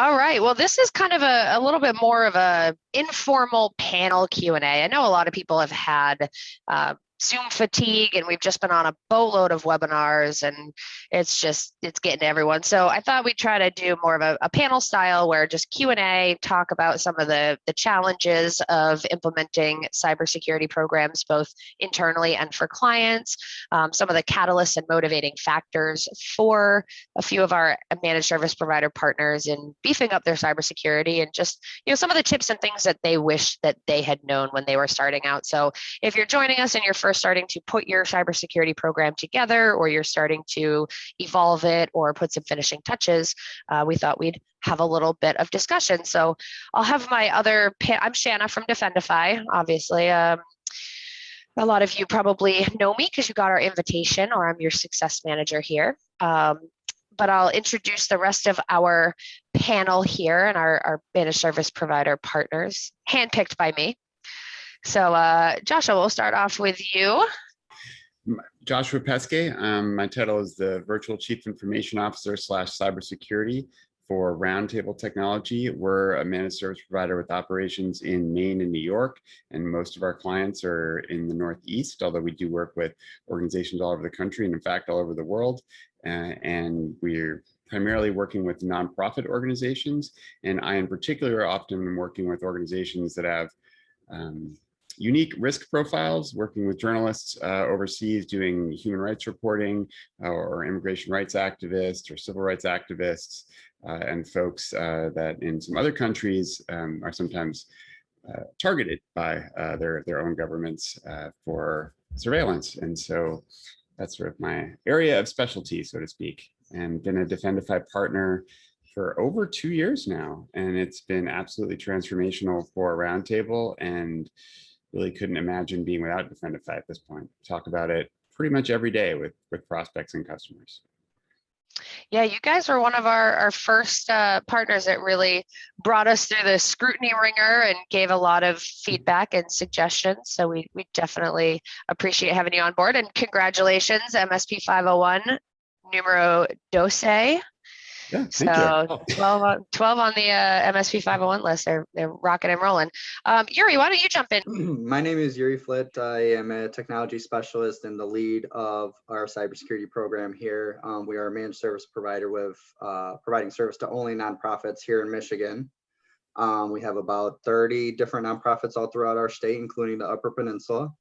All right. Well, this is kind of a little bit more of a informal panel Q&A. I know a lot of people have had Zoom fatigue, and we've just been on a boatload of webinars, and it's getting to everyone. So I thought we'd try to do more of a panel style where just Q&A, talk about some of the challenges of implementing cybersecurity programs, both internally and for clients, some of the catalysts and motivating factors for a few of our managed service provider partners in beefing up their cybersecurity, and just some of the tips and things that they wish that they had known when they were starting out. So if you're joining us and you're first starting to put your cybersecurity program together, or you're starting to evolve it or put some finishing touches, we thought we'd have a little bit of discussion. So I'll have my I'm Shanna from Defendify, obviously. A lot of you probably know me because you got our invitation, or I'm your success manager here. But I'll introduce the rest of our panel here and our managed service provider partners, handpicked by me. So Joshua, we'll start off with you. Joshua Pesce. My title is the Virtual Chief Information Officer / Cybersecurity for RoundTable Technology. We're a managed service provider with operations in Maine and New York, and most of our clients are in the Northeast, although we do work with organizations all over the country, and in fact, all over the world. And we're primarily working with nonprofit organizations, and I in particular often am working with organizations that have unique risk profiles, working with journalists overseas doing human rights reporting, or immigration rights activists or civil rights activists, and folks that in some other countries are sometimes targeted by their own governments for surveillance. And so that's sort of my area of specialty, so to speak, and been a Defendify partner for over 2 years now. And it's been absolutely transformational for RoundTable, and really couldn't imagine being without Defendify at this point. Talk about it pretty much every day with prospects and customers. Yeah, you guys were one of our first partners that really brought us through the scrutiny ringer and gave a lot of feedback and suggestions. So we definitely appreciate having you on board, and congratulations, MSP 501, numero 12. Yeah, so thank you. 12 on the MSP 501 list. They're rocking and rolling. Yuri, why don't you jump in? My name is Yuri Flitt. I am a technology specialist and the lead of our cybersecurity program here. We are a managed service provider with providing service to only nonprofits here in Michigan. We have about 30 different nonprofits all throughout our state, including the Upper Peninsula.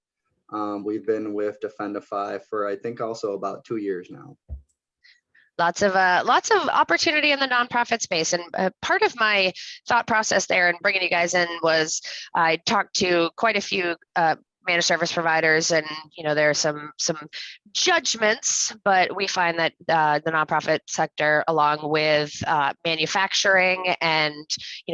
We've been with Defendify for, I think, also about 2 years now. Lots of opportunity in the nonprofit space, and part of my thought process there and bringing you guys in was I talked to quite a few managed service providers, and there are some judgments, but we find that the nonprofit sector, along with manufacturing and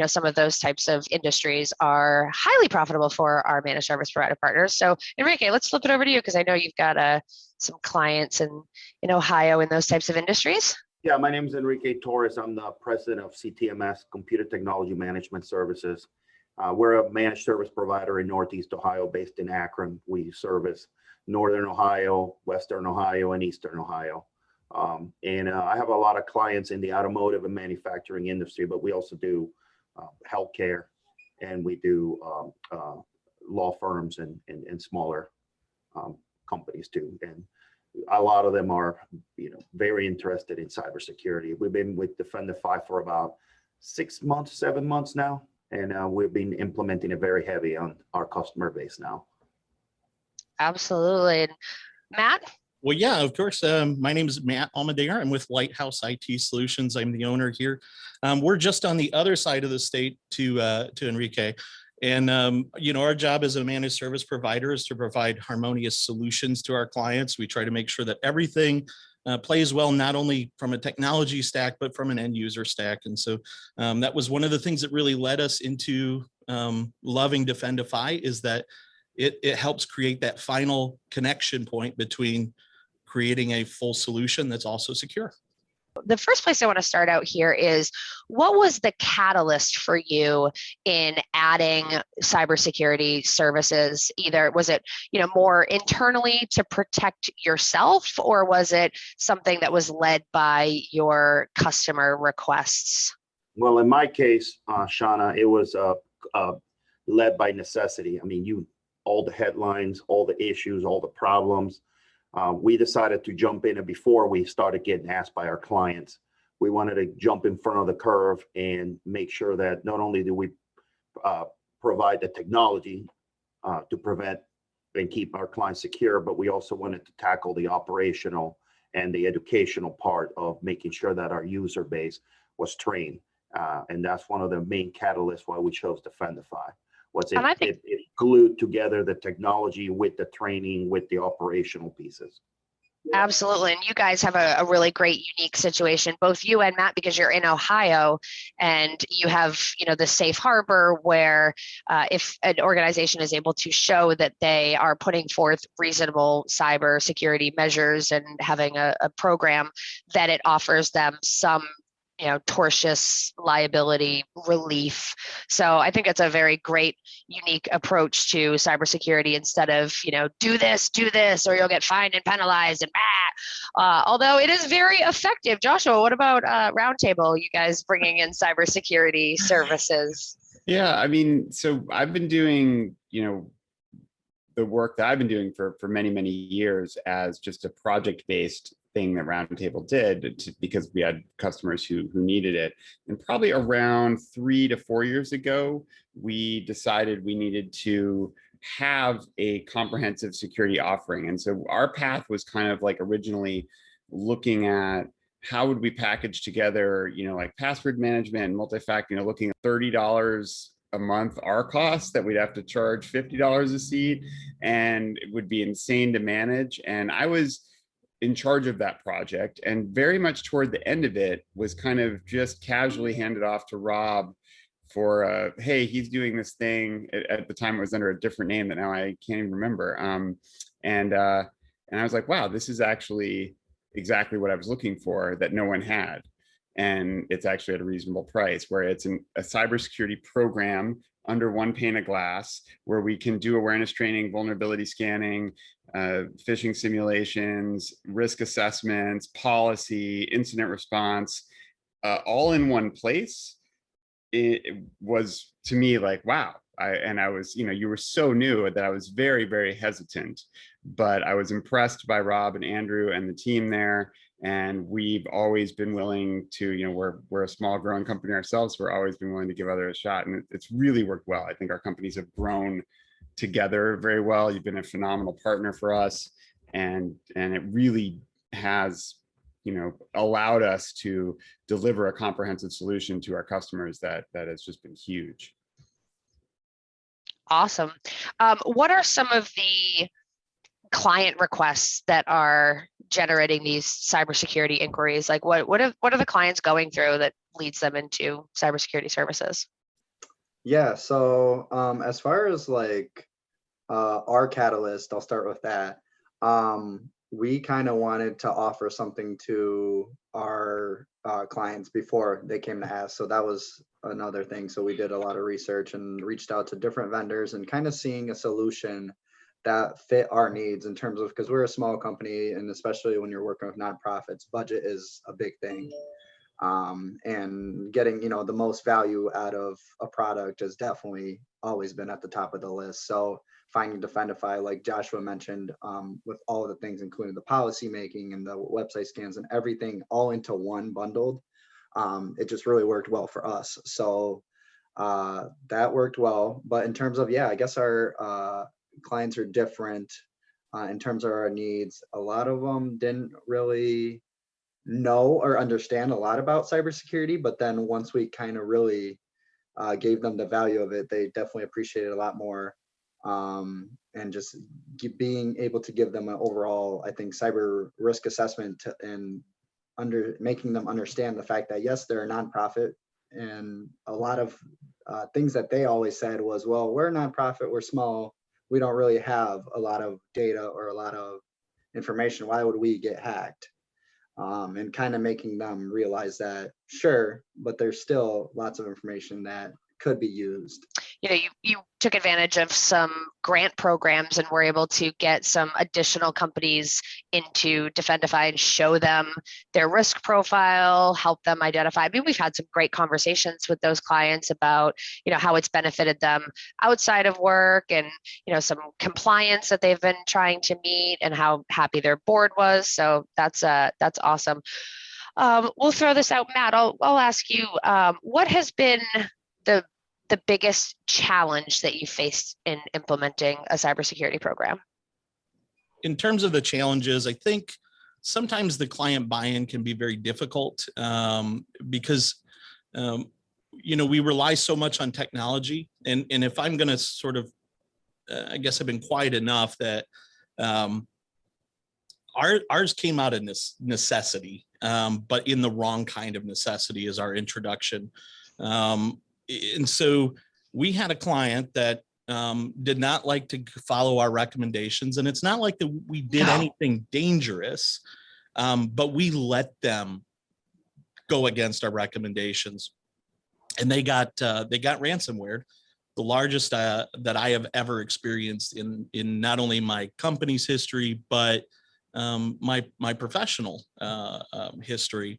some of those types of industries, are highly profitable for our managed service provider partners. So Enrique, let's flip it over to you, because I know you've got some clients in Ohio in those types of industries. Yeah, my name is Enrique Torres. I'm the president of CTMS, Computer Technology Management Services. We're a managed service provider in Northeast Ohio, based in Akron. We service Northern Ohio, Western Ohio, and Eastern Ohio. I have a lot of clients in the automotive and manufacturing industry, but we also do healthcare, and we do law firms and smaller companies too. And a lot of them are, very interested in cybersecurity. We've been with Defendify for about 6 months, 7 months now. And we've been implementing it very heavy on our customer base now. Absolutely. And Matt? Well, yeah, of course. My name is Matt Almadear. I'm with Lighthouse IT Solutions. I'm the owner here. We're just on the other side of the state to Enrique. And, our job as a managed service provider is to provide harmonious solutions to our clients. We try to make sure that everything plays well, not only from a technology stack, but from an end user stack. And so that was one of the things that really led us into loving Defendify, is that it helps create that final connection point between creating a full solution that's also secure. The first place I want to start out here is, what was the catalyst for you in adding cybersecurity services? Either was it, more internally to protect yourself, or was it something that was led by your customer requests? Well, in my case, Shanna, it was led by necessity. I mean, all the headlines, all the issues, all the problems. We decided to jump in, and before we started getting asked by our clients, we wanted to jump in front of the curve and make sure that not only do we provide the technology to prevent and keep our clients secure, but we also wanted to tackle the operational and the educational part of making sure that our user base was trained. And that's one of the main catalysts why we chose Defendify. And I think It glued together the technology with the training, with the operational pieces. absolutely. And you guys have a really great, unique situation, both you and Matt, because you're in Ohio and you have, the safe harbor where if an organization is able to show that they are putting forth reasonable cyber security measures and having a program, that it offers them some tortious liability relief. So I think it's a very great, unique approach to cybersecurity instead of, do this, or you'll get fined and penalized and although it is very effective. Joshua, what about RoundTable, you guys bringing in cybersecurity services? Yeah, I mean, so I've been doing, the work that I've been doing for many, many years as just a project-based thing that RoundTable did because we had customers who needed it. And probably around 3 to 4 years ago, we decided we needed to have a comprehensive security offering. And so our path was kind of like originally looking at how would we package together, like password management and multi-factor, looking at $30 a month our cost that we'd have to charge $50 a seat, and it would be insane to manage. And I was in charge of that project, and very much toward the end of it was kind of just casually handed off to Rob for hey, he's doing this thing. At the time it was under a different name that now I can't even remember. And I was like, wow, this is actually exactly what I was looking for that no one had. And it's actually at a reasonable price, where it's a cybersecurity program under one pane of glass, where we can do awareness training, vulnerability scanning, phishing simulations, risk assessments, policy, incident response, all in one place. It was, to me, like, wow. I was, you were so new that I was very, very hesitant, but I was impressed by Rob and Andrew and the team there. And we've always been willing to, we're a small growing company ourselves. We're always been willing to give others a shot, and it's really worked well. I think our companies have grown together very well. You've been a phenomenal partner for us, and it really has, allowed us to deliver a comprehensive solution to our customers that has just been huge. Awesome. What are some of the client requests that are generating these cybersecurity inquiries? Like what are the clients going through that leads them into cybersecurity services? Yeah, so as far as like our catalyst, I'll start with that. We kind of wanted to offer something to our clients before they came to us. So that was another thing. So we did a lot of research and reached out to different vendors and kind of seeing a solution that fit our needs in terms of, because we're a small company, and especially when you're working with nonprofits, budget is a big thing. And getting, the most value out of a product has definitely always been at the top of the list. So finding Defendify, like Joshua mentioned, with all of the things, including the policy making and the website scans and everything all into one bundled, it just really worked well for us. So that worked well. But in terms of, I guess our clients are different in terms of our needs. A lot of them didn't really know or understand a lot about cybersecurity, but then once we kind of really gave them the value of it, they definitely appreciated it a lot more. And just being able to give them an overall, I think, cyber risk assessment and making them understand the fact that, yes, they're a nonprofit, and a lot of things that they always said was, well, we're a nonprofit, we're small, we don't really have a lot of data or a lot of information. Why would we get hacked? And kind of making them realize that, sure, but there's still lots of information that could be used. You know, you took advantage of some grant programs and were able to get some additional companies into Defendify and show them their risk profile, help them identify. I mean, we've had some great conversations with those clients about, you know, how it's benefited them outside of work, and, you know, some compliance that they've been trying to meet and how happy their board was. So that's awesome. We'll throw this out, Matt. I'll ask you, what has been the biggest challenge that you faced in implementing a cybersecurity program? In terms of the challenges, I think sometimes the client buy-in can be very difficult because you know, we rely so much on technology, and if I'm going to sort of, I guess I've been quiet enough that ours came out of necessity, but in the wrong kind of necessity is our introduction. And so we had a client that did not like to follow our recommendations. And it's not like that we did anything dangerous, but we let them go against our recommendations. And they got ransomware, the largest that I have ever experienced in not only my company's history, but my professional history.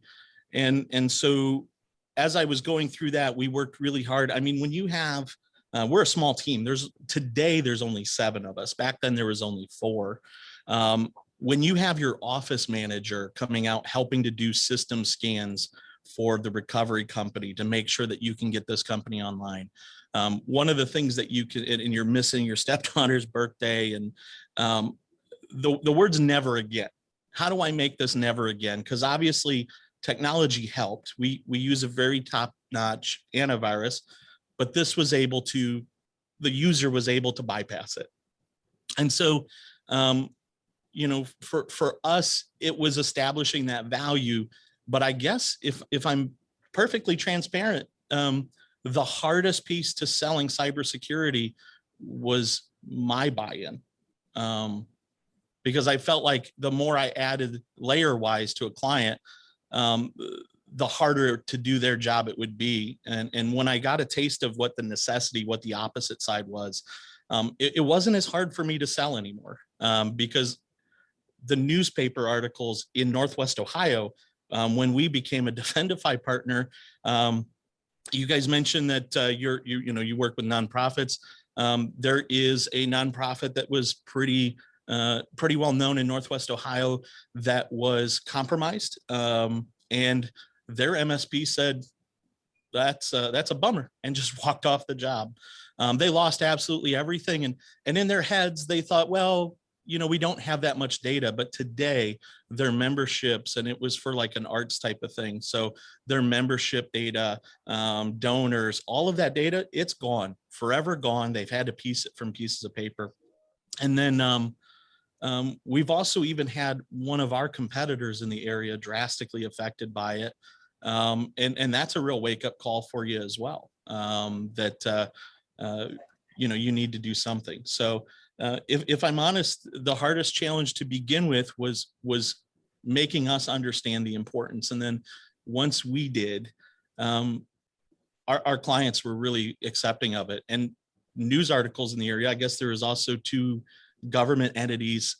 And so as I was going through that, we worked really hard. I mean, when you have, we're a small team. Today there's only 7 of us. Back then there was only 4. When you have your office manager coming out, helping to do system scans for the recovery company to make sure that you can get this company online. One of the things that you can, and you're missing your stepdaughter's birthday, and the words never again. How do I make this never again? Because obviously technology helped. We use a very top-notch antivirus, but this was able to, the user was able to bypass it. And so, you know, for us, it was establishing that value. But I guess if I'm perfectly transparent, the hardest piece to selling cybersecurity was my buy-in. Because I felt like the more I added layer-wise to a client, the harder to do their job it would be. And when I got a taste of what the necessity, what the opposite side was, it wasn't as hard for me to sell anymore, because the newspaper articles in Northwest Ohio, when we became a Defendify partner, you guys mentioned that you work with nonprofits. There is a nonprofit that was pretty well known in Northwest Ohio that was compromised, and their MSP said that's a bummer and just walked off the job. They lost absolutely everything, and in their heads they thought, well, you know, we don't have that much data. But today their memberships, and it was for like an arts type of thing, so their membership data, donors, all of that data, it's gone, forever gone. They've had to piece it from pieces of paper. And then we've also even had one of our competitors in the area drastically affected by it. And that's a real wake-up call for you as well, that you know, you need to do something. So if I'm honest, the hardest challenge to begin with was making us understand the importance. And then once we did, our clients were really accepting of it. And news articles in the area, I guess there was also 2 government entities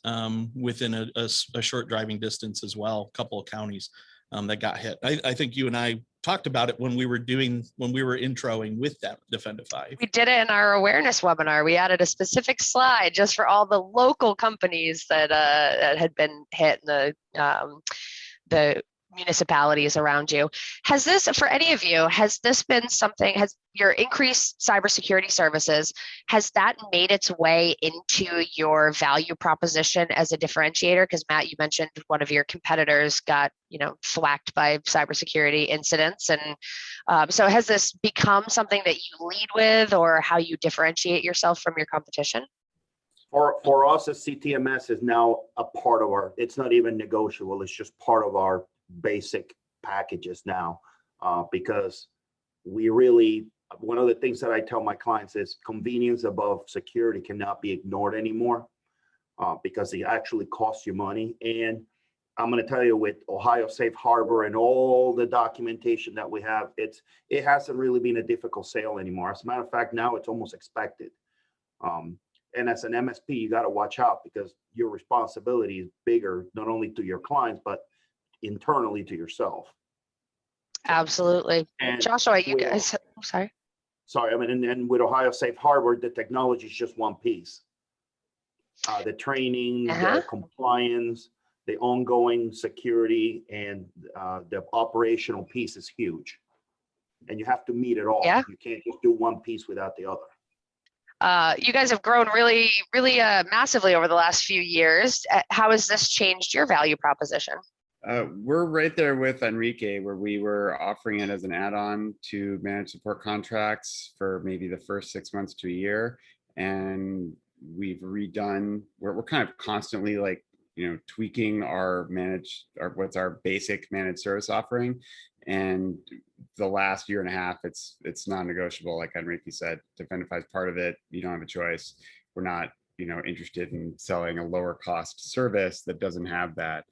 within a short driving distance as well, a couple of counties that got hit. I think you and I talked about it when we were introing with that Defendify. We did it in our awareness webinar. We added a specific slide just for all the local companies that had been hit in the municipalities around you. Has this, for any of you, has this been something, has your increased cybersecurity services, has that made its way into your value proposition as a differentiator? Because Matt, you mentioned one of your competitors got, you know, thwacked by cybersecurity incidents. And so has this become something that you lead with, or how you differentiate yourself from your competition? For us, as CTMS is now a part of our, it's not even negotiable. It's just part of our basic packages now, because we really, one of the things that I tell my clients is convenience above security cannot be ignored anymore, because it actually costs you money. And I'm going to tell you, with Ohio Safe Harbor and all the documentation that we have, it hasn't really been a difficult sale anymore. As a matter of fact, now it's almost expected. And as an MSP, you got to watch out, because your responsibility is bigger, not only to your clients, but internally to yourself. Absolutely. And Joshua, you with- guys, I'm sorry. Sorry, I mean, and with Ohio Safe Harbor, the technology is just one piece. The training, the compliance, the ongoing security, and the operational piece is huge. And you have to meet it all. Yeah. You can't just do one piece without the other. You guys have grown really, really massively over the last few years. How has this changed your value proposition? We're right there with Enrique, where we were offering it as an add-on to managed support contracts for maybe the first 6 months to a year. And we've redone, we're kind of constantly like, tweaking what's our basic managed service offering. And the last year and a half, it's non-negotiable. Like Enrique said, Defendify is part of it. You don't have a choice. We're not, interested in selling a lower cost service that doesn't have that,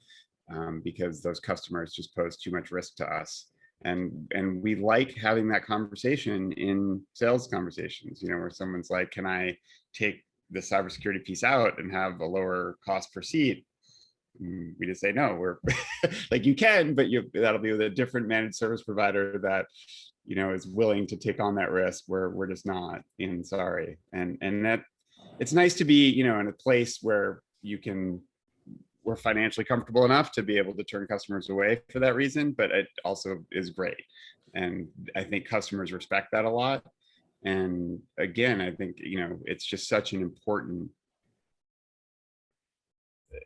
because those customers just pose too much risk to us. And we like having that conversation in sales conversations, where someone's like, can I take the cybersecurity piece out and have a lower cost per seat? We just say, no, we're like, you can, but that'll be with a different managed service provider that, is willing to take on that risk, where we're just not, and sorry. And that it's nice to be, in a place where we're financially comfortable enough to be able to turn customers away for that reason, but it also is great. And I think customers respect that a lot. And again, I think, it's just such an important,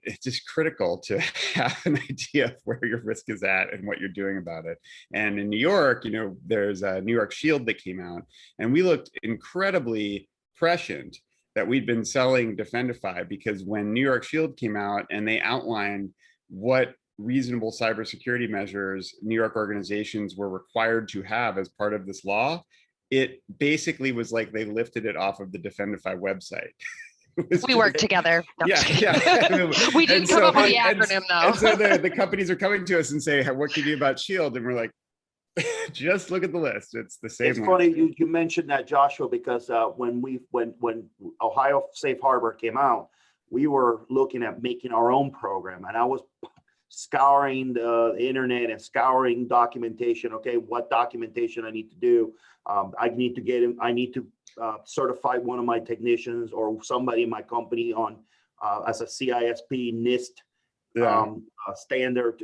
it's just critical to have an idea of where your risk is at and what you're doing about it. And in New York, there's a New York Shield that came out, and we looked incredibly prescient that we'd been selling Defendify, because when New York Shield came out and they outlined what reasonable cybersecurity measures New York organizations were required to have as part of this law, it basically was like they lifted it off of the Defendify website. We work together. No, yeah. We didn't come up with the acronym though. And so the companies are coming to us and say, what can you do about Shield? And we're like, just look at the list. It's the same. It's funny you mentioned that, Joshua, because when Ohio Safe Harbor came out, we were looking at making our own program, and I was scouring the internet and scouring documentation. Okay, what documentation I need to do? I need to certify one of my technicians or somebody in my company on as a CISP NIST standard,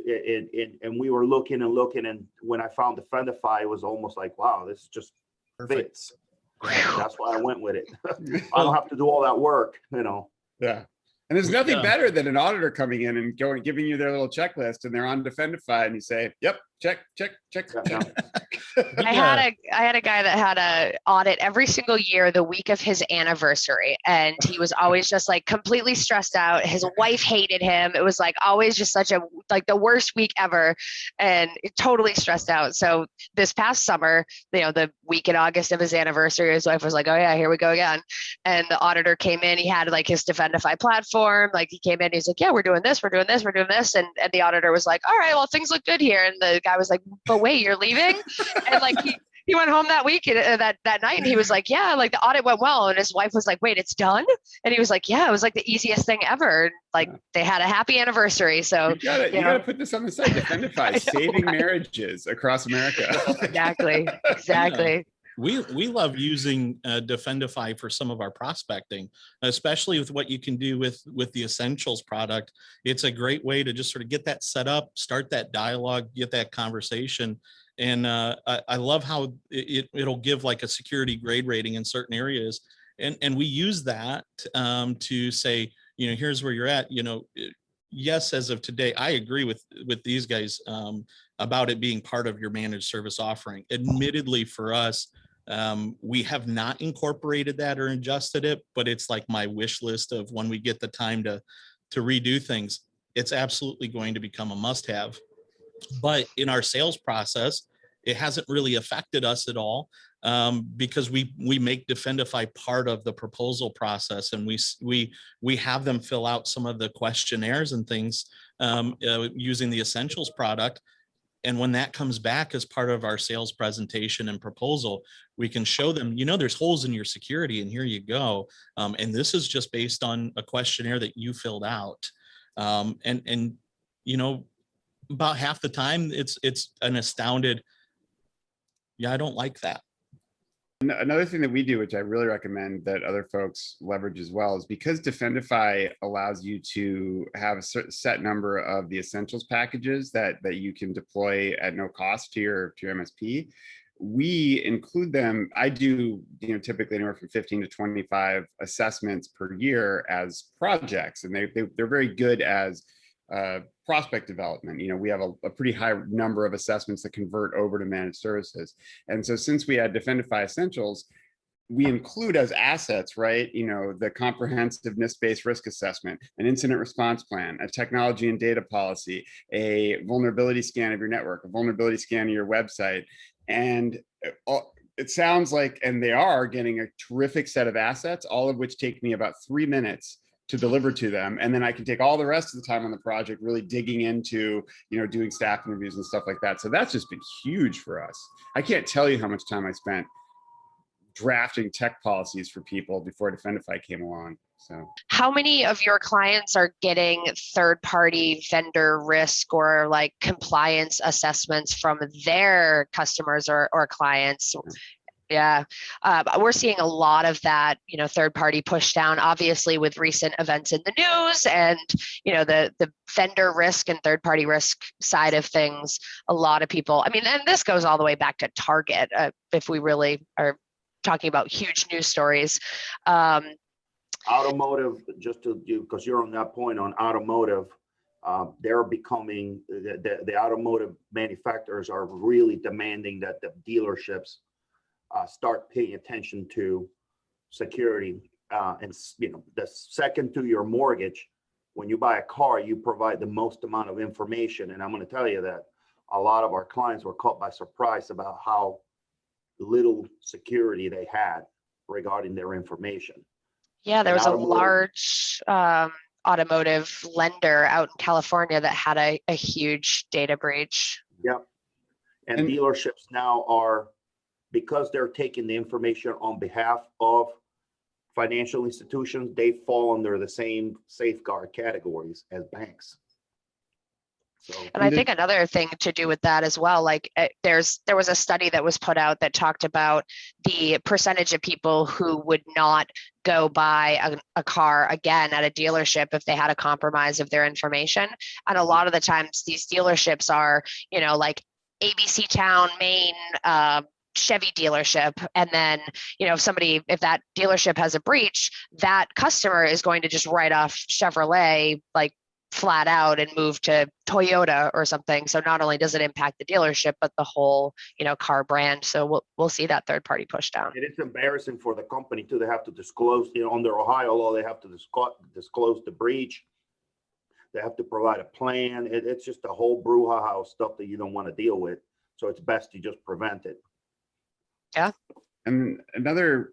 and we were looking, and when I found Defendify, it was almost like, wow, this just fits. That's why I went with it. I don't have to do all that work, Yeah. And there's nothing better than an auditor coming in and giving you their little checklist, and they're on Defendify, and you say, yep, check. I had a guy that had a audit every single year the week of his anniversary, and he was always just like completely stressed out. His wife hated him. It was like always just such a the worst week ever, and totally stressed out. So this past summer, the week in August of his anniversary, his wife was like, oh yeah, here we go again. And the auditor came in. He had like his Defendify platform. Like he came in, he's like, yeah, we're doing this. And the auditor was like, all right, well, things look good here. And the guy was like, but wait, you're leaving? And like he went home that week, that night, and he was like, yeah, like the audit went well. And his wife was like, wait, it's done? And he was like, yeah, it was like the easiest thing ever. Like they had a happy anniversary. So you gotta put this on the site. Defendify, saving marriages across America. Exactly. Yeah. We love using Defendify for some of our prospecting, especially with what you can do with the Essentials product. It's a great way to just sort of get that set up, start that dialogue, get that conversation. And I love how it'll give like a security grade rating in certain areas. And we use that to say, here's where you're at. Yes, as of today, I agree with these guys about it being part of your managed service offering. Admittedly, for us, we have not incorporated that or adjusted it, but it's like my wish list of when we get the time to redo things. It's absolutely going to become a must-have. But in our sales process, it hasn't really affected us at all, because we make Defendify part of the proposal process, and we have them fill out some of the questionnaires and things using the Essentials product. And when that comes back as part of our sales presentation and proposal, we can show them, there's holes in your security, and here you go. And this is just based on a questionnaire that you filled out. And about half the time it's an astounded, yeah, I don't like that. Another thing that we do, which I really recommend that other folks leverage as well, is because Defendify allows you to have a certain set number of the essentials packages that you can deploy at no cost to your MSP. We include them. I do, typically anywhere from 15 to 25 assessments per year as projects, and they're very good as prospect development. We have a pretty high number of assessments that convert over to managed services. And so since we had Defendify Essentials, we include as assets, right? The comprehensive NIST-based risk assessment, an incident response plan, a technology and data policy, a vulnerability scan of your network, a vulnerability scan of your website. And it sounds like, and they are getting a terrific set of assets, all of which take me about 3 minutes to deliver to them. And then I can take all the rest of the time on the project really digging into, doing staff interviews and stuff like that. So that's just been huge for us. I can't tell you how much time I spent drafting tech policies for people before Defendify came along. So how many of your clients are getting third-party vendor risk or like compliance assessments from their customers or clients? Yeah, we're seeing a lot of that, third-party push down, obviously with recent events in the news and, the vendor risk and third-party risk side of things. A lot of people, and this goes all the way back to Target, if we really are talking about huge news stories. Automotive, just to do, because you're on that point on automotive, they're becoming, the automotive manufacturers are really demanding that the dealerships start paying attention to security. And the second to your mortgage, when you buy a car, you provide the most amount of information. And I'm going to tell you that a lot of our clients were caught by surprise about how little security they had regarding their information. Yeah, there was a large automotive lender out in California that had a huge data breach. Yep. And dealerships now are, because they're taking the information on behalf of financial institutions, they fall under the same safeguard categories as banks. So, and I think another thing to do with that as well, like there was a study that was put out that talked about the percentage of people who would not go buy a car again at a dealership if they had a compromise of their information. And a lot of the times these dealerships are, like ABC Town, Maine, Chevy dealership. And then, if that dealership has a breach, that customer is going to just write off Chevrolet, like flat out, and move to Toyota or something. So not only does it impact the dealership, but the whole, car brand. So we'll see that third party push down. And it's embarrassing for the company too. They have to disclose, under Ohio law, they have to disclose the breach. They have to provide a plan. It's just a whole brouhaha of stuff that you don't want to deal with. So it's best to just prevent it. Yeah. And another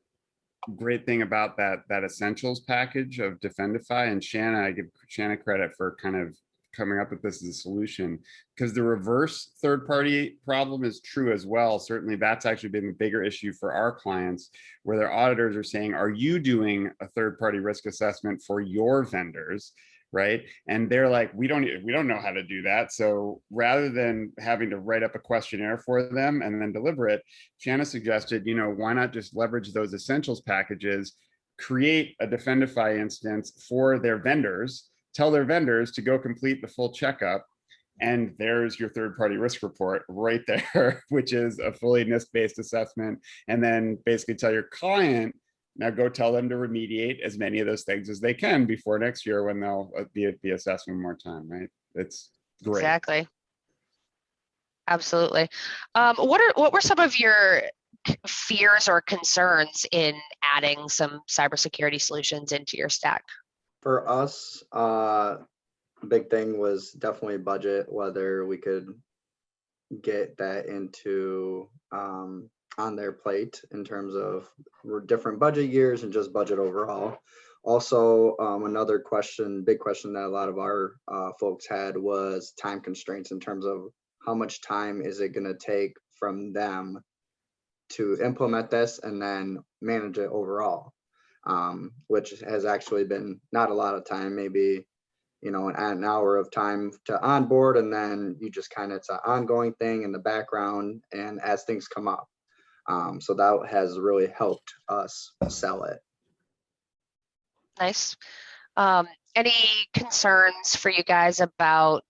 great thing about that essentials package of Defendify, and Shanna, I give Shanna credit for kind of coming up with this as a solution, because the reverse third-party problem is true as well. Certainly that's actually been the bigger issue for our clients, where their auditors are saying, are you doing a third-party risk assessment for your vendors? Right? And they're like, we don't know how to do that. So rather than having to write up a questionnaire for them and then deliver it, Shanna suggested, why not just leverage those essentials packages, create a Defendify instance for their vendors, tell their vendors to go complete the full checkup, and there's your third-party risk report right there, which is a fully NIST-based assessment. And then basically tell your client, now go tell them to remediate as many of those things as they can before next year when they'll be assessed one more time, right? It's great. Exactly. Absolutely. What were some of your fears or concerns in adding some cybersecurity solutions into your stack? For us, big thing was definitely budget, whether we could get that into on their plate in terms of different budget years and just budget overall. Also, another big question that a lot of our folks had was time constraints in terms of how much time is it going to take from them to implement this and then manage it overall, which has actually been not a lot of time, maybe, you know, an hour of time to onboard, and then you just kind of, it's an ongoing thing in the background and as things come up. So that has really helped us sell it. Nice. Any concerns for you guys about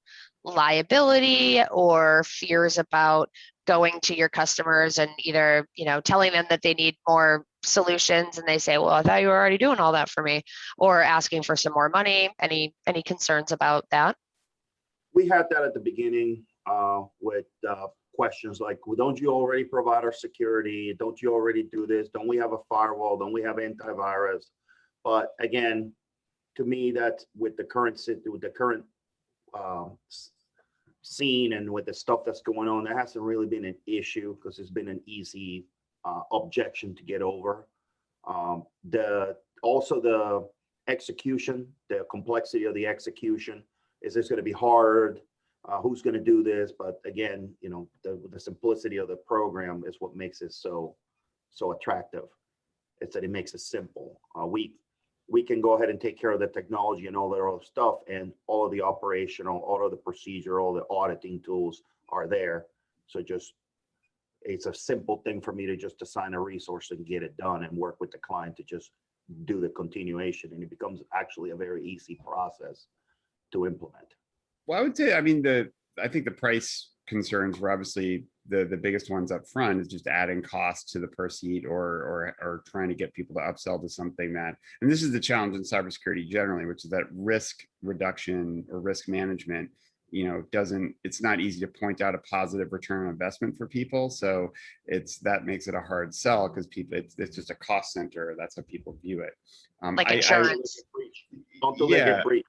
liability or fears about going to your customers and either, you know, telling them that they need more solutions and they say, well, I thought you were already doing all that for me, or asking for some more money? Any concerns about that? We had that at the beginning with questions like, well, don't you already provide our security? Don't you already do this? Don't we have a firewall? Don't we have antivirus? But again, to me, that's with the current scene and with the stuff that's going on, that hasn't really been an issue because it's been an easy objection to get over. Also the execution, the complexity of the execution. Is this going to be hard? Who's going to do this? But again, you know, the simplicity of the program is what makes it so attractive. It's that it makes it simple. We can go ahead and take care of the technology and all that other stuff, and all of the operational, all of the procedure, all the auditing tools are there. So it's a simple thing for me to just assign a resource and get it done and work with the client to just do the continuation, and it becomes actually a very easy process to implement. Well, I would say, I mean, I think the price concerns were obviously the biggest ones up front, is just adding cost to the per seat or trying to get people to upsell to something that, and this is the challenge in cybersecurity generally, which is that risk reduction or risk management, you know, it's not easy to point out a positive return on investment for people. So that makes it a hard sell because it's just a cost center. That's how people view it. Like insurance. Until they get breached.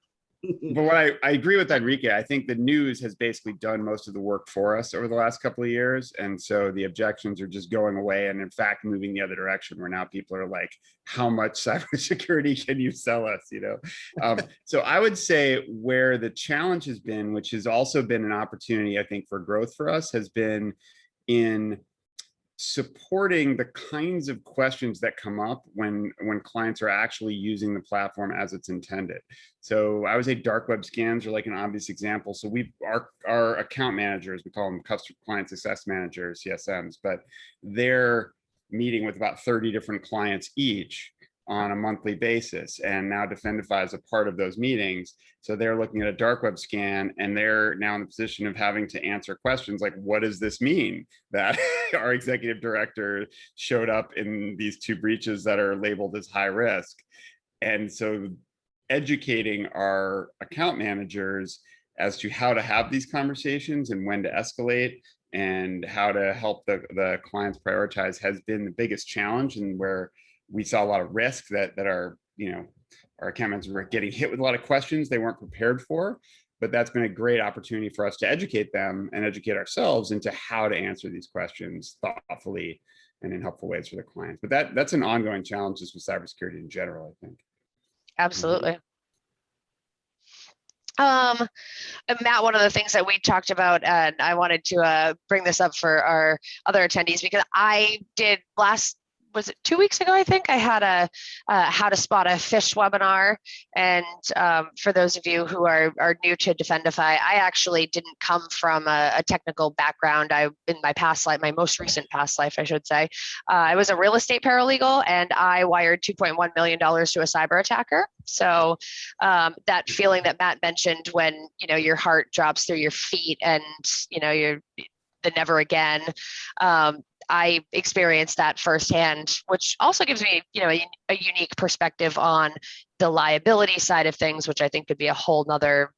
But what I agree with Enrique, I think the news has basically done most of the work for us over the last couple of years. And so the objections are just going away, and in fact, moving the other direction, where now people are like, how much cybersecurity can you sell us? You know? So I would say where the challenge has been, which has also been an opportunity, I think, for growth for us, has been in supporting the kinds of questions that come up when clients are actually using the platform as it's intended. So I would say dark web scans are like an obvious example. So our account managers, we call them customer client success managers, CSMs, but they're meeting with about 30 different clients each on a monthly basis. And now Defendify is a part of those meetings. So they're looking at a dark web scan, and they're now in the position of having to answer questions like, what does this mean that our executive director showed up in these 2 breaches that are labeled as high risk? And so educating our account managers as to how to have these conversations and when to escalate and how to help the clients prioritize has been the biggest challenge, and where we saw a lot of risk that our, you know, our account managers were getting hit with a lot of questions they weren't prepared for. But that's been a great opportunity for us to educate them and educate ourselves into how to answer these questions thoughtfully and in helpful ways for the clients. But that's an ongoing challenge just with cybersecurity in general, I think. Absolutely. And Matt, one of the things that we talked about, and I wanted to bring this up for our other attendees, because I did was it 2 weeks ago? I think I had a how to spot a phish webinar. And for those of you who are new to Defendify, I actually didn't come from a technical background. In my past life, my most recent past life, I should say, I was a real estate paralegal, and I wired $2.1 million to a cyber attacker. So that feeling that Matt mentioned, when, you know, your heart drops through your feet and, you know, you're the never again. I experienced that firsthand, which also gives me, you know, a unique perspective on the liability side of things, which I think could be a whole nother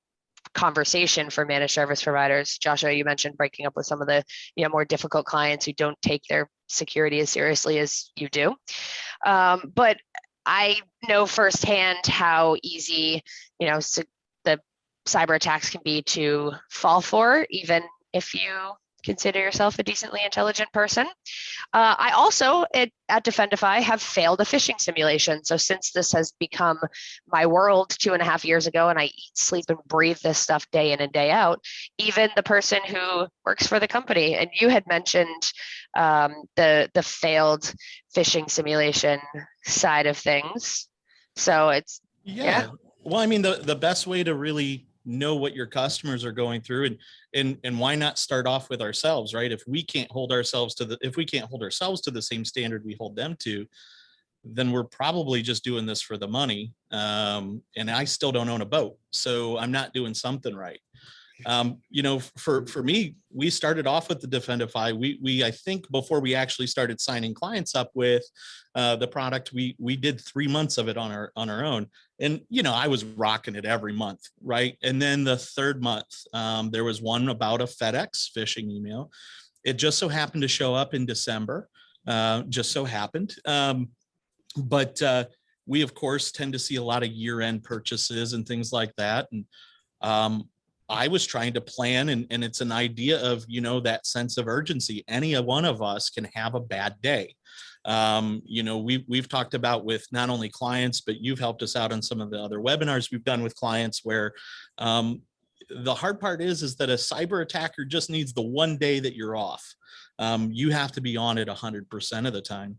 conversation for managed service providers. Joshua, you mentioned breaking up with some of the, you know, more difficult clients who don't take their security as seriously as you do. But I know firsthand how easy, you know, the cyber attacks can be to fall for, even if you consider yourself a decently intelligent person. I also at Defendify have failed a phishing simulation. So since this has become my world 2.5 years ago, and I eat, sleep, and breathe this stuff day in and day out, even the person who works for the company, and you had mentioned the failed phishing simulation side of things. So it's yeah. Well, I mean, the best way to really know what your customers are going through, and why not start off with ourselves, right? If we can't hold ourselves to the same standard we hold them to, then we're probably just doing this for the money. And I still don't own a boat, so I'm not doing something right. You know, for me, we started off with the Defendify. We I think before we actually started signing clients up with the product, we did 3 months of it on our own. And, you know, I was rocking it every month, right? And then the third month, there was one about a FedEx phishing email. It just so happened to show up in December, just so happened. But we, of course, tend to see a lot of year-end purchases and things like that. And I was trying to plan, and it's an idea of, you know, that sense of urgency. Any one of us can have a bad day. You know, we've talked about with not only clients, but you've helped us out on some of the other webinars we've done with clients where the hard part is that a cyber attacker just needs the one day that you're off. You have to be on it 100% of the time.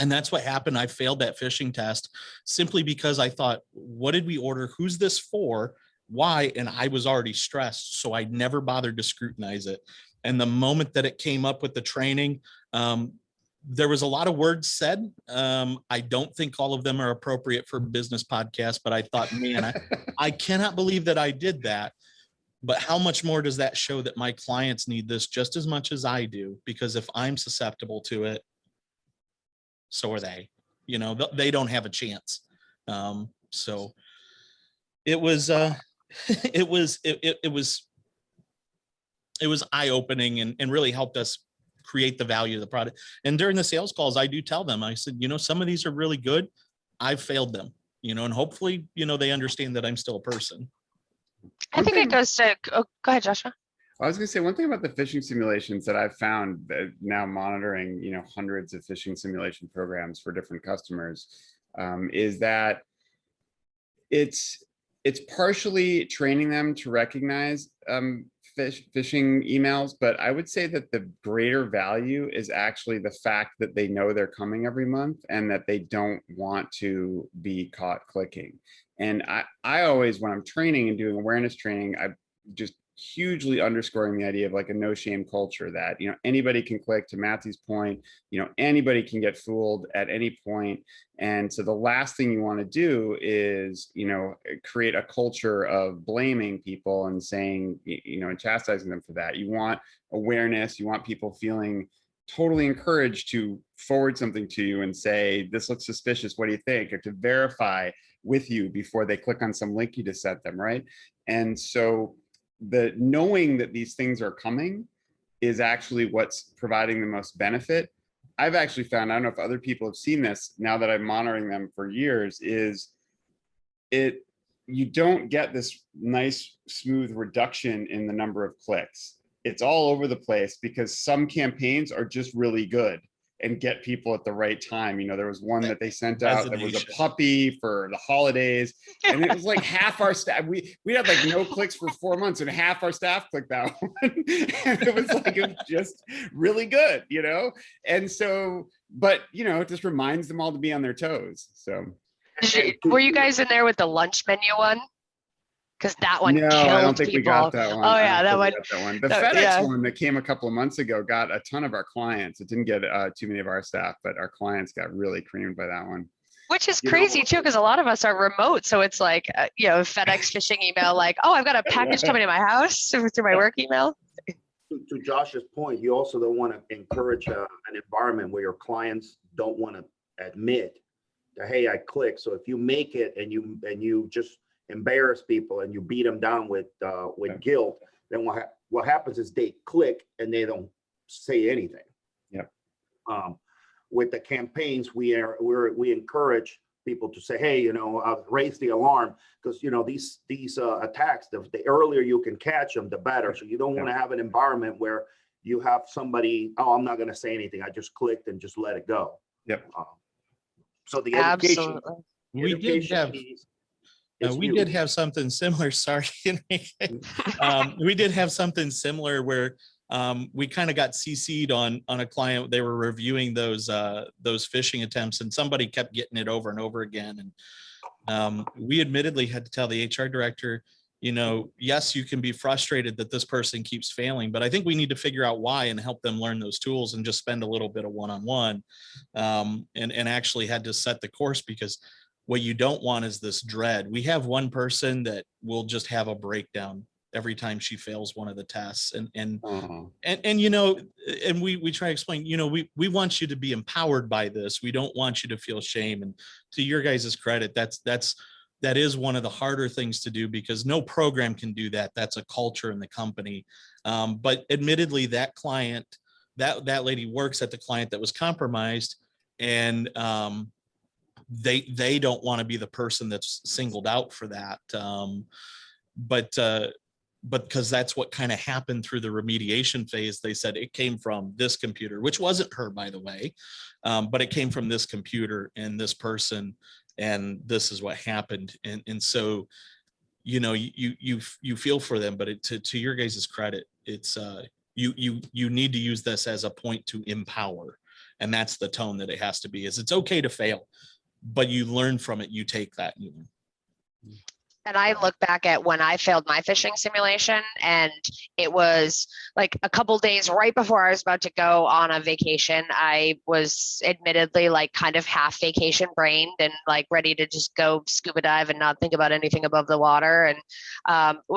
And that's what happened. I failed that phishing test simply because I thought, what did we order? Who's this for? Why? And I was already stressed, so I never bothered to scrutinize it. And the moment that it came up with the training, there was a lot of words said. I don't think all of them are appropriate for business podcasts, but I thought, man, I cannot believe that I did that. But how much more does that show that my clients need this just as much as I do? Because if I'm susceptible to it, so are they. You know, they don't have a chance. So it was it was eye-opening and really helped us create the value of the product. And during the sales calls, I do tell them, I said, you know, some of these are really good. I've failed them, you know, and hopefully, you know, they understand that I'm still a person. I think it goes to, oh, go ahead, Joshua. I was going to say one thing about the phishing simulations that I've found that now monitoring, you know, hundreds of phishing simulation programs for different customers, is that it's partially training them to recognize phishing emails, but I would say that the greater value is actually the fact that they know they're coming every month and that they don't want to be caught clicking. And I always, when I'm training and doing awareness training, I just hugely underscoring the idea of like a no shame culture that, you know, anybody can click, to Matthew's point, you know, anybody can get fooled at any point. And so the last thing you want to do is, you know, create a culture of blaming people and saying, you know, and chastising them for that. You want awareness. You want people feeling totally encouraged to forward something to you and say, this looks suspicious, what do you think? Or to verify with you before they click on some link you just sent them, right? And so the knowing that these things are coming is actually what's providing the most benefit. I've actually found, I don't know if other people have seen this now that I'm monitoring them for years, is you don't get this nice smooth reduction in the number of clicks. It's all over the place because some campaigns are just really good and get people at the right time. You know, there was one that they sent out that was a puppy for the holidays, and it was like half our staff. We had like no clicks for 4 months, and half our staff clicked that one. And it was like, it was just really good, you know? And so, but you know, it just reminds them all to be on their toes. So were you guys in there with the lunch menu one? Because that one no, killed I don't think people. we got that one. Oh yeah, that one. The FedEx one that came a couple of months ago got a ton of our clients. It didn't get too many of our staff, but our clients got really creamed by that one. Which is crazy too, because a lot of us are remote. So it's like, you know, FedEx phishing email, like, oh, I've got a package coming to my house through my work email. To Josh's point, you also don't want to encourage an environment where your clients don't want to admit that, hey, I clicked. So if you make it and you just embarrass people and you beat them down with guilt, then what happens is they click and they don't say anything. Yep. With the campaigns, we encourage people to say, hey, you know, raise the alarm, because you know these attacks, the earlier you can catch them, the better. So you don't want to have an environment where you have somebody, oh, I'm not going to say anything. I just clicked and just let it go. Yep. So the education, Absolutely. We did have piece is we huge. did have something similar. Sorry, we did have something similar where we kind of got CC'd on a client. They were reviewing those phishing attempts, and somebody kept getting it over and over again. And we admittedly had to tell the HR director, yes, you can be frustrated that this person keeps failing, but I think we need to figure out why and help them learn those tools and just spend a little bit of one-on-one, and actually had to set the course, because what you don't want is this dread. We have one person that will just have a breakdown every time she fails one of the tests. And we try to explain, we want you to be empowered by this. We don't want you to feel shame. And to your guys' credit, that is one of the harder things to do, because no program can do that. That's a culture in the company. But admittedly, that client, that lady works at the client that was compromised, and they don't want to be the person that's singled out for that. But because that's what kind of happened through the remediation phase, they said it came from this computer, which wasn't her, by the way, but it came from this computer and this person, and this is what happened. And so, you feel for them, but to your guys' credit, it's you need to use this as a point to empower, and that's the tone that it has to be. Is it's okay to fail, but you learn from it. You take that. And I look back at when I failed my phishing simulation, and it was like a couple days right before I was about to go on a vacation. I was admittedly like kind of half vacation brained and like ready to just go scuba dive and not think about anything above the water. And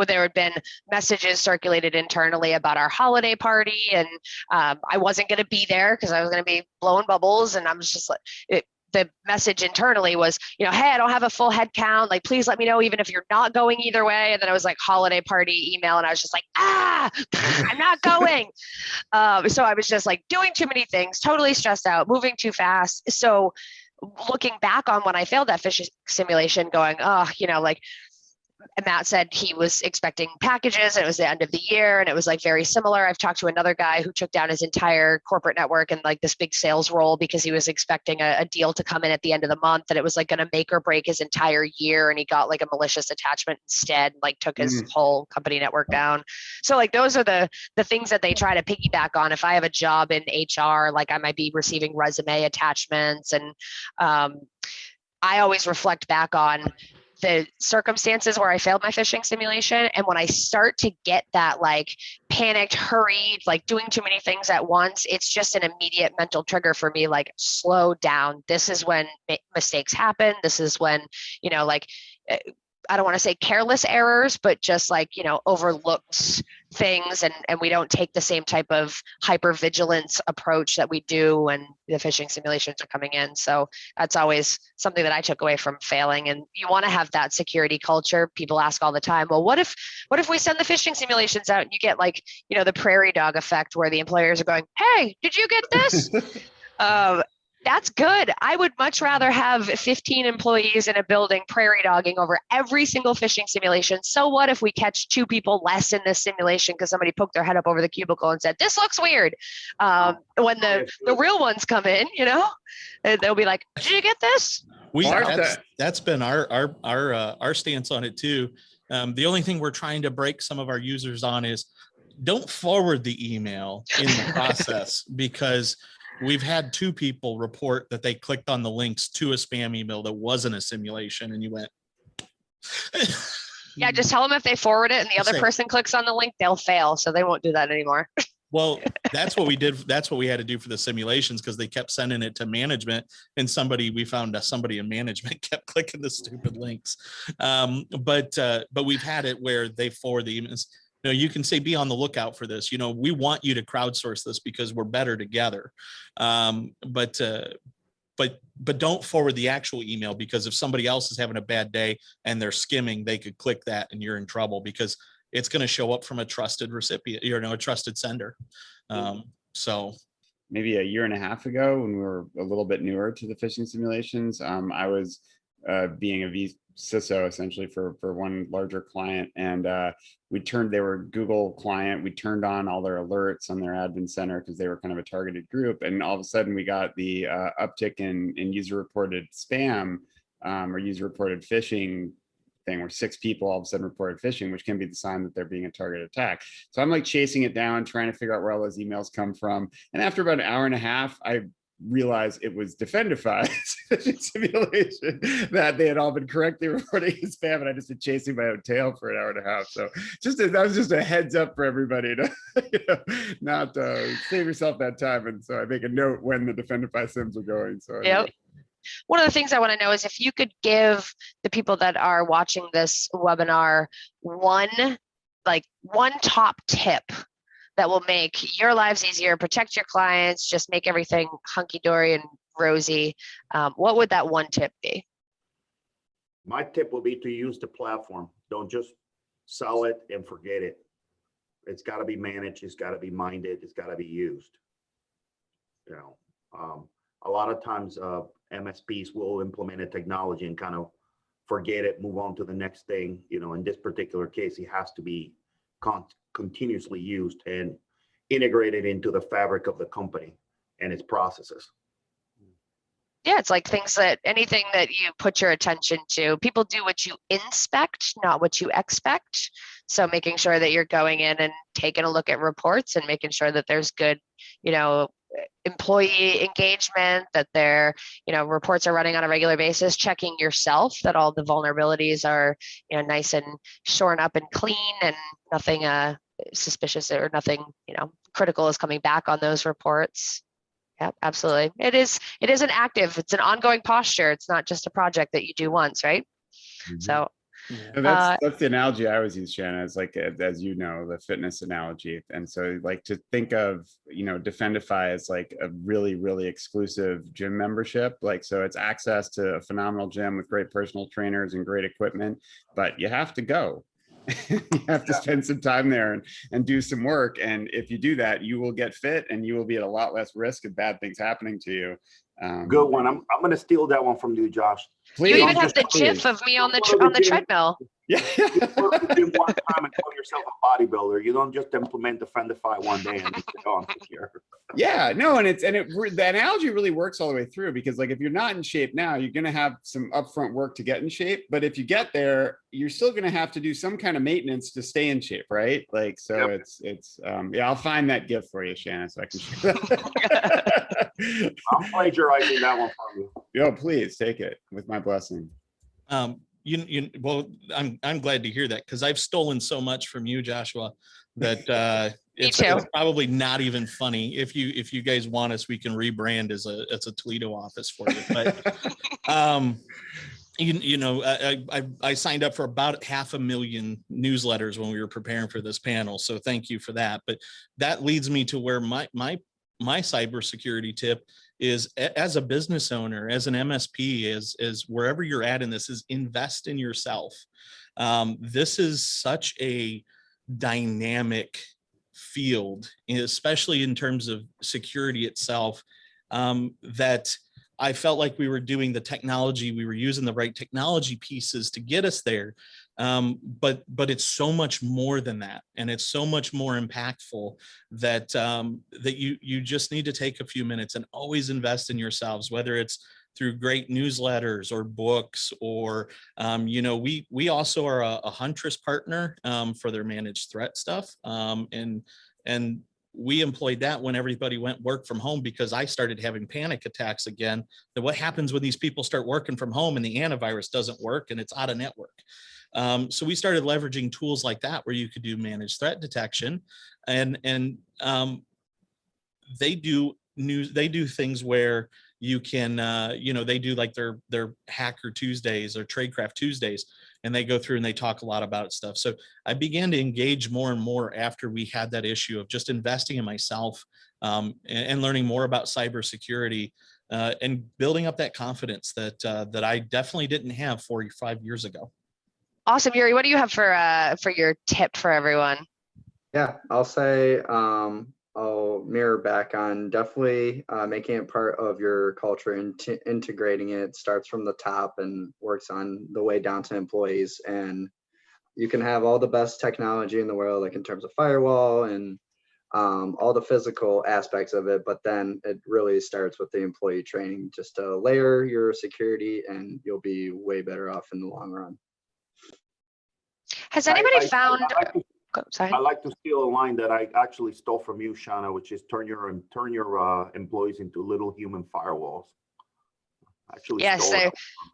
there had been messages circulated internally about our holiday party, and I wasn't going to be there because I was going to be blowing bubbles, and I was just like, the message internally was, hey, I don't have a full head count. Like, please let me know, even if you're not going either way. And then I was like, holiday party email. And I was just like, I'm not going. So I was just like doing too many things, totally stressed out, moving too fast. So looking back on when I failed that phishing simulation, going, Matt said he was expecting packages, and it was the end of the year, and it was like very similar. I've talked to another guy who took down his entire corporate network and like this big sales role because he was expecting a deal to come in at the end of the month, and it was like going to make or break his entire year, and he got like a malicious attachment instead, and like took his whole company network down. So like those are the things that they try to piggyback on. If I have a job in HR, like I might be receiving resume attachments, and I always reflect back on the circumstances where I failed my phishing simulation. And when I start to get that like panicked, hurried, like doing too many things at once, it's just an immediate mental trigger for me, like slow down. This is when mistakes happen. This is when, I don't want to say careless errors, but just like, overlooked things. And we don't take the same type of hypervigilance approach that we do when the phishing simulations are coming in. So that's always something that I took away from failing. And you want to have that security culture. People ask all the time, well, what if we send the phishing simulations out and you get like, the prairie dog effect where the employers are going, hey, did you get this? That's good. I would much rather have 15 employees in a building prairie dogging over every single phishing simulation. So what if we catch 2 people less in this simulation because somebody poked their head up over the cubicle and said, this looks weird. When the real ones come in, and they'll be like, did you get this? That's been our stance on it too. The only thing we're trying to break some of our users on is don't forward the email in the process, because we've had 2 people report that they clicked on the links to a spam email that wasn't a simulation, and you went. Yeah, just tell them if they forward it and the other person clicks on the link, they'll fail. So they won't do that anymore. Well, that's what we did. That's what we had to do for the simulations, because they kept sending it to management, and we found somebody in management kept clicking the stupid links. But we've had it where they forward the emails. You can say, be on the lookout for this. We want you to crowdsource this because we're better together. But don't forward the actual email, because if somebody else is having a bad day and they're skimming, they could click that and you're in trouble, because it's going to show up from a trusted recipient, a trusted sender. So maybe a year and a half ago, when we were a little bit newer to the phishing simulations, I was being a CISO essentially for one larger client, and they were a Google client. We turned on all their alerts on their admin center because they were kind of a targeted group, and all of a sudden we got the uptick in user reported spam or user reported phishing thing, where 6 people all of a sudden reported phishing, which can be the sign that they're being a targeted attack. So I'm like chasing it down, trying to figure out where all those emails come from, and after about an hour and a half, I realized it was Defendify simulation, that they had all been correctly reporting as spam, and I just been chasing my own tail for an hour and a half. So that was just a heads up for everybody to not save yourself that time. And so I make a note when the Defendify sims are going. So yep. One of the things I want to know is if you could give the people that are watching this webinar one top tip that will make your lives easier, protect your clients, just make everything hunky-dory and rosy, what would that one tip be? My tip would be to use the platform. Don't just sell it and forget it. It's got to be managed. It's got to be minded. It's got to be used. A lot of times MSPs will implement a technology and kind of forget it, move on to the next thing. In this particular case, it has to be continuously used and integrated into the fabric of the company and its processes. Yeah, it's like anything that you put your attention to, people do what you inspect, not what you expect. So making sure that you're going in and taking a look at reports and making sure that there's good, employee engagement, that their, reports are running on a regular basis, checking yourself that all the vulnerabilities are, nice and shorn up and clean, and nothing suspicious or nothing, critical is coming back on those reports. Yeah, absolutely. It is it's an ongoing posture. It's not just a project that you do once, right? Mm-hmm. So that's the analogy I always use, Shanna, is like, as you know, the fitness analogy. And so like to think of, Defendify as like a really, really exclusive gym membership. So it's access to a phenomenal gym with great personal trainers and great equipment, but you have to go. You have to spend some time there and do some work. And if you do that, you will get fit and you will be at a lot less risk of bad things happening to you. Good one. I'm going to steal that one from you, Josh. Please. You even have the GIF of me on the treadmill. Yeah. You go to the gym one time and call yourself a bodybuilder. You don't just implement Defendify one day and get on here. Yeah, no, and the analogy really works all the way through, because like if you're not in shape now, you're going to have some upfront work to get in shape. But if you get there, you're still going to have to do some kind of maintenance to stay in shape, right? Like, so yep. It's yeah, I'll find that GIF for you, Shanna, so I can share that. I'm plagiarizing that one from you. Yo, please take it with my blessing. Well, I'm glad to hear that, because I've stolen so much from you, Joshua, that it's probably not even funny. If you guys want us, we can rebrand as a Toledo office for you. But I signed up for about 500,000 newsletters when we were preparing for this panel, so thank you for that. But that leads me to where my cybersecurity tip is, as a business owner, as an MSP, as wherever you're at in this, is invest in yourself. This is such a dynamic field, especially in terms of security itself, that I felt like we were doing the technology, we were using the right technology pieces to get us there. But it's so much more than that. And it's so much more impactful that you just need to take a few minutes and always invest in yourselves, whether it's through great newsletters or books, or, we also are a Huntress partner for their managed threat stuff. And we employed that when everybody went work from home, because I started having panic attacks again. That what happens when these people start working from home and the antivirus doesn't work and it's out of network. So we started leveraging tools like that, where you could do managed threat detection, and they do things where you can, they do like their Hacker Tuesdays or Tradecraft Tuesdays, and they go through and they talk a lot about stuff. So I began to engage more and more after we had that issue of just investing in myself, and learning more about cybersecurity, and building up that confidence that I definitely didn't have 45 years ago. Awesome, Yuri. What do you have for your tip for everyone? Yeah, I'll say I'll will mirror back on definitely making it part of your culture and integrating it. Starts from the top and works on the way down to employees. And you can have all the best technology in the world, like in terms of firewall and all the physical aspects of it, but then it really starts with the employee training, just to layer your security, and you'll be way better off in the long run. Has anybody found? I like to steal a line that I actually stole from you, Shanna, which is turn your employees into little human firewalls. Actually, yes,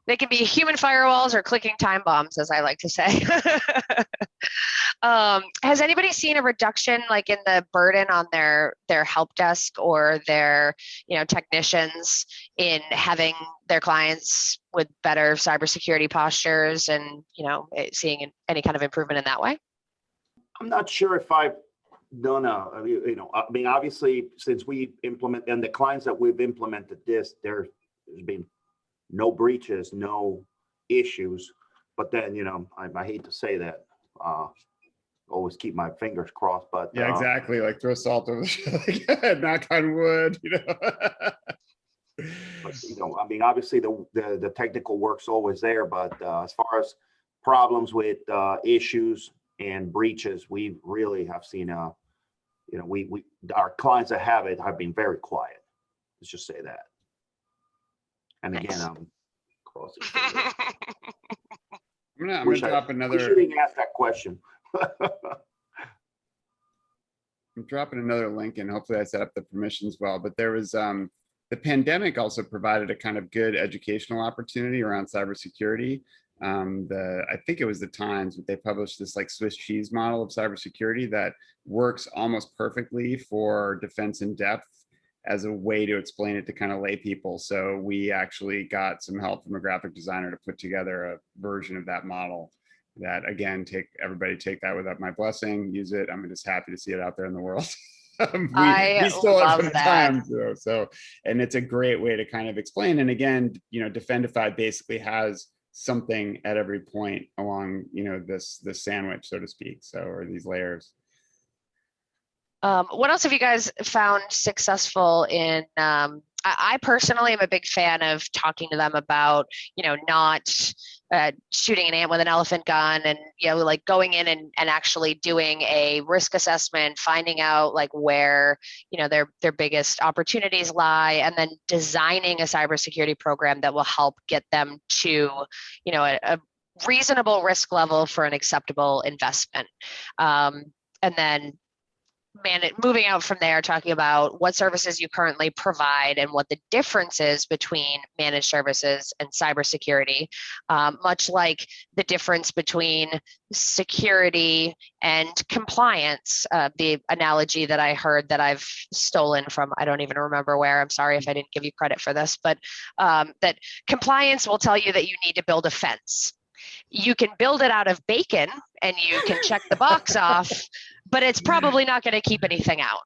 they can be human firewalls or clicking time bombs, as I like to say. Has anybody seen a reduction, like in the burden on their help desk or their technicians in having their clients with better cybersecurity postures and seeing any kind of improvement in that way? I'm not sure if I've done I mean, obviously, since we implement and the clients that we've implemented this, there's been no breaches, no issues. But then, I hate to say that. Always keep my fingers crossed, but yeah, exactly. Like throw salt over the knock on wood, But, I mean, obviously the technical work's always there, but as far as problems with issues and breaches, we really have seen our clients that have it have been very quiet. Let's just say that. And again, Nice. I'm crossing fingers. I'm gonna drop another. We shouldn't ask that question. I'm dropping another link, and hopefully I set up the permissions well. But there was the pandemic also provided a kind of good educational opportunity around cybersecurity. I think it was the Times, but they published this like Swiss cheese model of cybersecurity that works almost perfectly for defense in depth as a way to explain it to kind of lay people. So we actually got some help from a graphic designer to put together a version of that model that, again, everybody take that without my blessing, use it. I'm just happy to see it out there in the world. we stole it from the Times, so, and it's a great way to kind of explain. And again, Defendify basically has something at every point along, this sandwich, so to speak. So, or these layers. What else have you guys found successful in? I personally am a big fan of talking to them about, not shooting an ant with an elephant gun, and like going in and actually doing a risk assessment, finding out like where their biggest opportunities lie, and then designing a cybersecurity program that will help get them to a reasonable risk level for an acceptable investment, and then moving out from there, talking about what services you currently provide and what the difference is between managed services and cybersecurity, much like the difference between security and compliance. The analogy that I heard that I've stolen from, I don't even remember where, I'm sorry if I didn't give you credit for this, but that compliance will tell you that you need to build a fence. You can build it out of bacon and you can check the box off, but it's probably not going to keep anything out.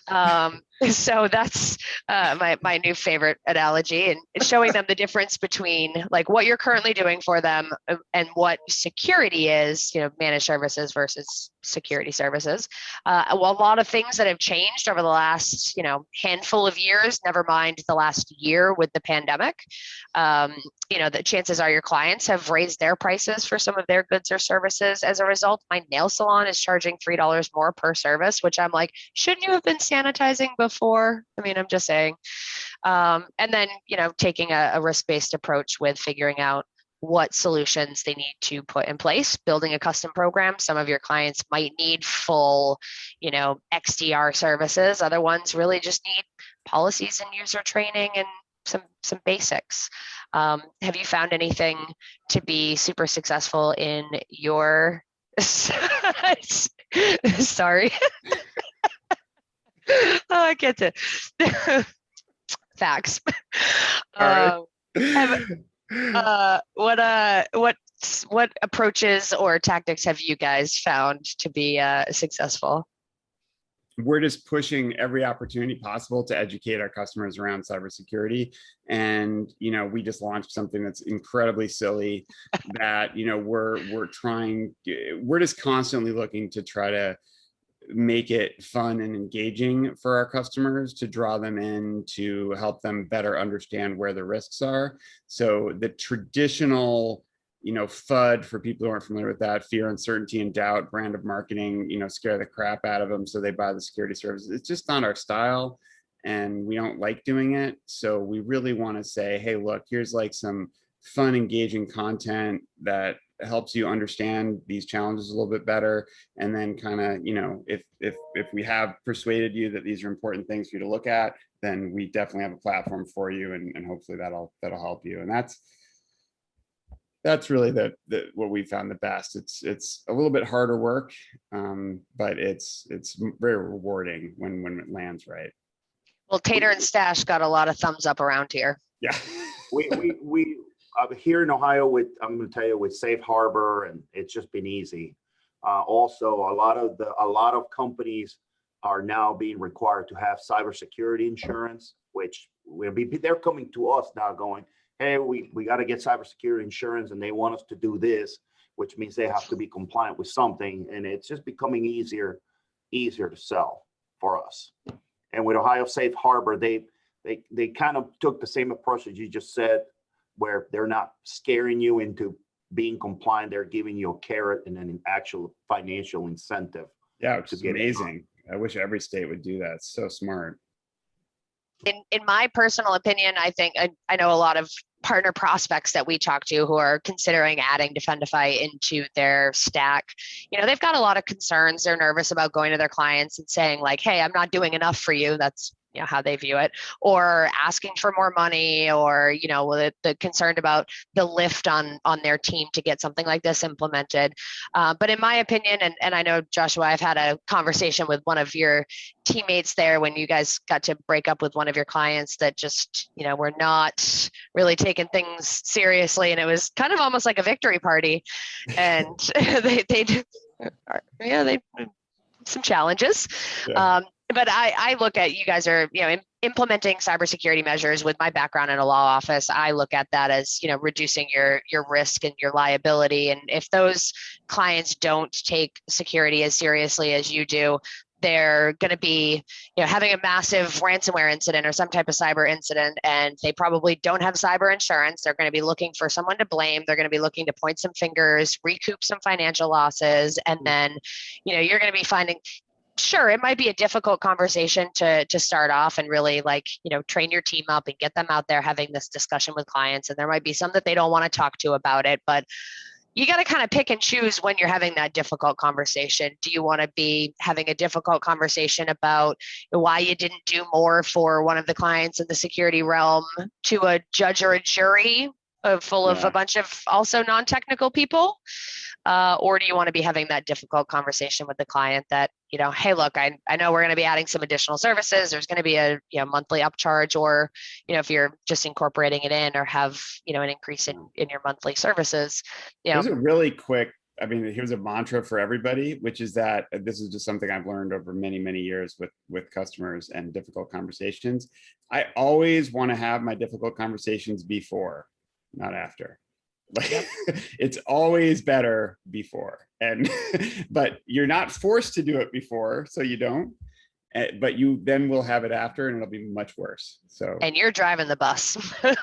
Yeah. So that's my new favorite analogy, and showing them the difference between like what you're currently doing for them and what security is, managed services versus security services. Well, a lot of things that have changed over the last, handful of years, never mind the last year with the pandemic. The chances are your clients have raised their prices for some of their goods or services. As a result, my nail salon is charging $3 more per service, which I'm like, shouldn't you have been sanitizing before? I mean, I'm just saying. And then, taking a risk-based approach with figuring out what solutions they need to put in place, building a custom program. Some of your clients might need full, XDR services. Other ones really just need policies and user training and some basics. Have you found anything to be super successful in your sorry. I get to facts. What approaches or tactics have you guys found to be successful? We're just pushing every opportunity possible to educate our customers around cybersecurity. And, we just launched something that's incredibly silly that, we're just constantly looking to try to make it fun and engaging for our customers, to draw them in, to help them better understand where the risks are. So the traditional, FUD, for people who aren't familiar with that, fear, uncertainty, and doubt brand of marketing, scare the crap out of them so they buy the security services. It's just not our style, and we don't like doing it. So we really want to say, hey, look, here's like some fun, engaging content that helps you understand these challenges a little bit better. And then kind of, if we have persuaded you that these are important things for you to look at, then we definitely have a platform for you, and hopefully that'll help you. And that's really what we found the best. It's a little bit harder work, but it's very rewarding when it lands right. Well, Tater and Stash got a lot of thumbs up around here. Yeah. we here in Ohio, I'm going to tell you, with Safe Harbor, and it's just been easy. Also, a lot of companies are now being required to have cybersecurity insurance, which they're coming to us now going, hey, we got to get cybersecurity insurance, and they want us to do this, which means they have to be compliant with something, and it's just becoming easier to sell for us. And with Ohio Safe Harbor, they kind of took the same approach that you just said, where they're not scaring you into being compliant. They're giving you a carrot and an actual financial incentive. Yeah, which is amazing. I wish every state would do that. It's so smart. In my personal opinion, I think I know a lot of partner prospects that we talk to who are considering adding Defendify into their stack. They've got a lot of concerns. They're nervous about going to their clients and saying like, hey, I'm not doing enough for you. That's how they view it, or asking for more money, or the concerned about the lift on their team to get something like this implemented. But in my opinion, and I know, Joshua, I've had a conversation with one of your teammates there when you guys got to break up with one of your clients that just were not really taking things seriously, and it was kind of almost like a victory party, and they some challenges. Yeah. But I look at, you guys are, implementing cybersecurity measures. With my background in a law office, I look at that as, reducing your risk and your liability. And if those clients don't take security as seriously as you do, they're going to be, having a massive ransomware incident or some type of cyber incident, and they probably don't have cyber insurance. They're going to be looking for someone to blame. They're going to be looking to point some fingers, recoup some financial losses, and then, you're going to be finding. Sure, it might be a difficult conversation to start off and really train your team up and get them out there having this discussion with clients. And there might be some that they don't want to talk to about it, but you got to kind of pick and choose when you're having that difficult conversation. Do you want to be having a difficult conversation about why you didn't do more for one of the clients in the security realm to a judge or a jury full of a bunch of also non-technical people? Or do you want to be having that difficult conversation with the client that, hey, look, I know we're going to be adding some additional services. There's going to be a monthly upcharge, or, if you're just incorporating it in, or have, an increase in your monthly services. Here's a really quick, here's a mantra for everybody, which is that this is just something I've learned over many, many years with customers and difficult conversations. I always want to have my difficult conversations before, not after. It's always better before, but you're not forced to do it before, so you don't, but you then will have it after, and it'll be much worse. So, and you're driving the bus. Yeah.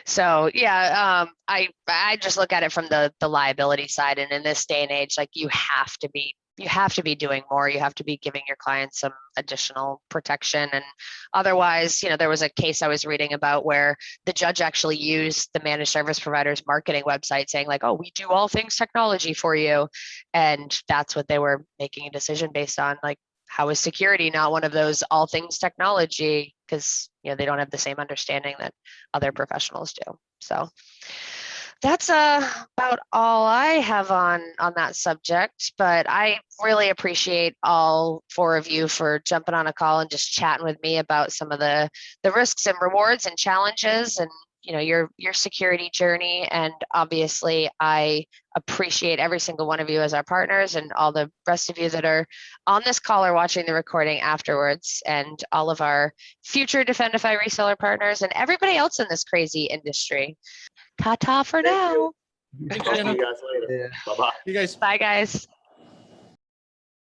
So I just look at it from the liability side, and in this day and age, you have to be doing more. You have to be giving your clients some additional protection. And otherwise, there was a case I was reading about where the judge actually used the managed service provider's marketing website saying oh, we do all things technology for you. And that's what they were making a decision based on. How is security not one of those all things technology? Because, they don't have the same understanding that other professionals do. So that's about all I have on that subject, but I really appreciate all four of you for jumping on a call and just chatting with me about some of the risks and rewards and challenges and your security journey. And obviously I appreciate every single one of you as our partners, and all the rest of you that are on this call or watching the recording afterwards, and all of our future Defendify reseller partners and everybody else in this crazy industry. Ta-ta for now. Talk to you guys later. Yeah. Bye-bye. You guys. Bye, guys.